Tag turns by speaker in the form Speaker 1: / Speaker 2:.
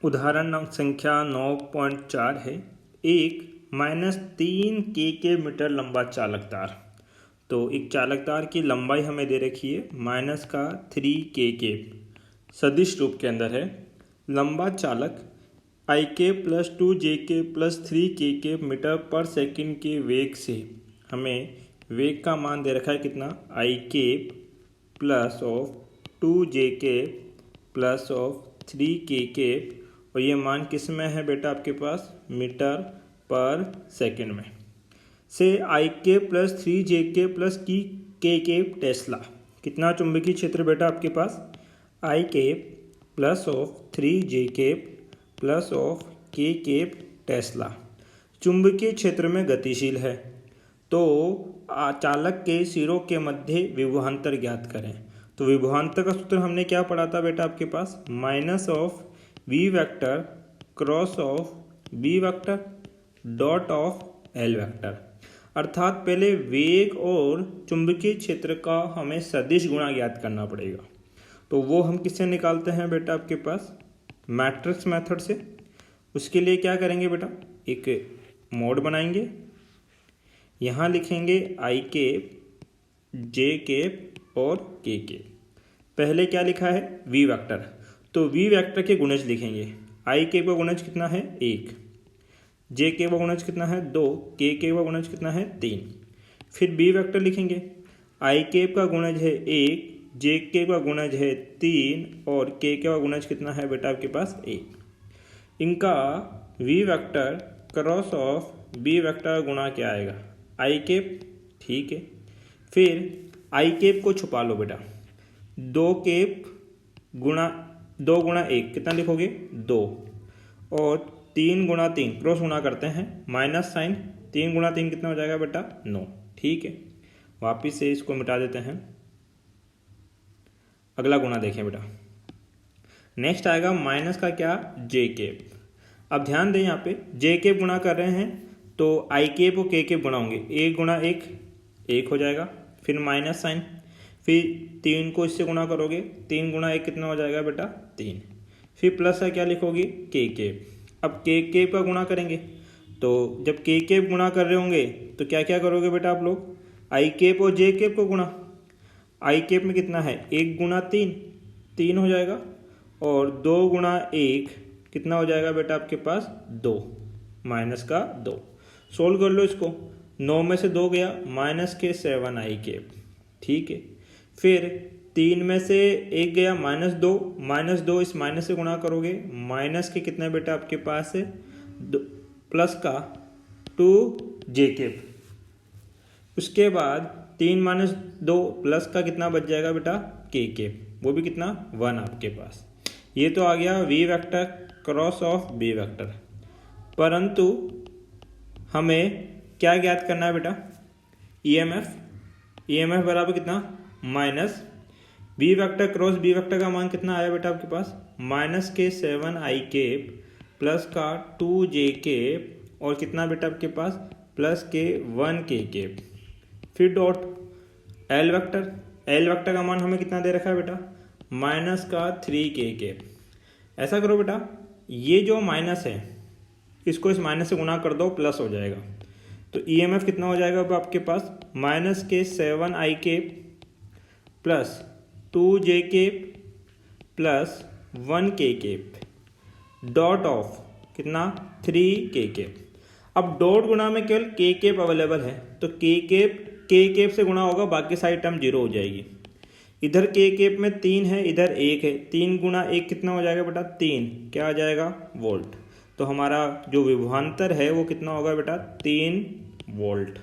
Speaker 1: उदाहरण संख्या 9.4 है। एक -3 के मीटर लंबा चालक तार। तो एक चालक तार की लंबाई हमें दे रखी है -3 के सदिश रूप के अंदर है। लंबा चालक आई के प्लस 2 जे के प्लस 3 के मीटर पर सेकंड के वेग से हमें वेग का मान दे रखा है कितना, आई के प्लस ऑफ 2 जे के प्लस ऑफ 3 के और ये मान किस में है बेटा आपके पास, मीटर पर सेकंड में। से आई के प्लस 3 जे के प्लस के टेस्ला। कितना चुंबकीय क्षेत्र बेटा आपके पास, आई के प्लस ऑफ 3 जे के प्लस ऑफ के टेस्ला। चुंबकीय क्षेत्र में गतिशील है। तो चालक के सिरों के मध्य विभवांतर ज्ञात करें। तो विभवांतर का सूत्र हमने क्या पढ़ा था बेटा आपके पास, minus of V vector cross of B vector dot of L vector. अर्थात पहले वेग और चुंबकीय क्षेत्र का हमें सदिश गुणा ज्ञात करना पड़ेगा। तो वो हम किससे निकालते हैं बेटा आपके पास, मैट्रिक्स मेथड से। उसके लिए क्या करेंगे बेटा, एक मोड बनाएंगे। यहाँ लिखेंगे आई के जे के और के। पहले क्या लिखा है, वी वेक्टर। तो वी वेक्टर के गुणज लिखेंगे। आई के का गुणज कितना है, 1। जे के का गुणज कितना है, 2। के का गुणज कितना है, 3। फिर बी वेक्टर लिखेंगे। आई के का गुणज है 1, जे के का गुणज है 3 और के का गुणज कितना है बेटा आपके पास, 1। इनका V vector cross of B vector गुणा क्या आएगा, आई केप। ठीक है, फिर आई केप को छुपा लो बेटा। 2 केप गुणा 2 गुणा 1 कितना लिखोगे, 2। और 3 गुणा 3 क्रॉस गुणा करते हैं, माइनस साइन। 3 गुणा 3 कितना हो जाएगा बेटा, 9। ठीक है, वापिस से इसको मिटा देते हैं। अगला गुणा देखें बेटा। नेक्स्ट आएगा माइनस का क्या, जे केप। अब ध्यान दें, यहाँ पे जे केप गुणा कर रहे हैं तो आई केप और के केप गुणा होंगे। 1 गुणा 1 1 हो जाएगा, फिर माइनस साइन, फिर 3 को इससे गुणा करोगे, 3 गुणा 1 कितना हो जाएगा बेटा, 3। फिर प्लस है क्या लिखोगे, के केप। अब के केप का गुणा करेंगे। तो जब के केप गुणा कर रहे होंगे तो क्या क्या करोगे बेटा आप लोग, आई केप और जे केप को गुणा। आई केप में कितना है, 1 गुणा 3 3 हो जाएगा, और 2 गुणा 1 कितना हो जाएगा बेटा आपके पास, 2, माइनस का 2। सोल्व कर लो इसको। 9 में से 2 गया, माइनस के 7 आई केप। ठीक है, फिर 3 में से 1 गया, माइनस 2 इस माइनस से गुणा करोगे, माइनस के कितना बेटा आपके पास है, प्लस का 2 जे केप। उसके बाद 3 माइनस 2 प्लस का कितना बच जाएगा बेटा, के केप, वो भी कितना, 1 आपके पास। ये तो आ गया V vector cross of B vector. परंतु हमें क्या ज्ञात करना है बेटा, ईएमएफ बराबर कितना, minus B vector cross B vector का मान कितना आया बेटा आपके पास, माइनस के 7 आई केप प्लस का 2 जे केप और कितना बेटा आपके पास, प्लस के 1 के केप। फिर डॉट एल वेक्टर का मान हमें कितना दे रखा है बेटा, माइनस का 3 के केप। ऐसा करो बेटा, ये जो माइनस है इसको इस माइनस से गुणा कर दो, प्लस हो जाएगा। तो ईएमएफ कितना हो जाएगा अब आपके पास, माइनस के 7 I cap plus 2 J cap plus 1 K cap dot of कितना, 3 के केप। अब डॉट गुणा में केवल के केप अवेलेबल है, तो के केप से गुणा होगा, बाकी सारी टर्म 0 हो जाएगी। इधर के केप में 3 है, इधर 1 है, 3 गुणा 1 कितना हो जाएगा बेटा, 3, क्या आ जाएगा, वोल्ट। तो हमारा जो विभवांतर है वो कितना होगा बेटा, 3 वोल्ट।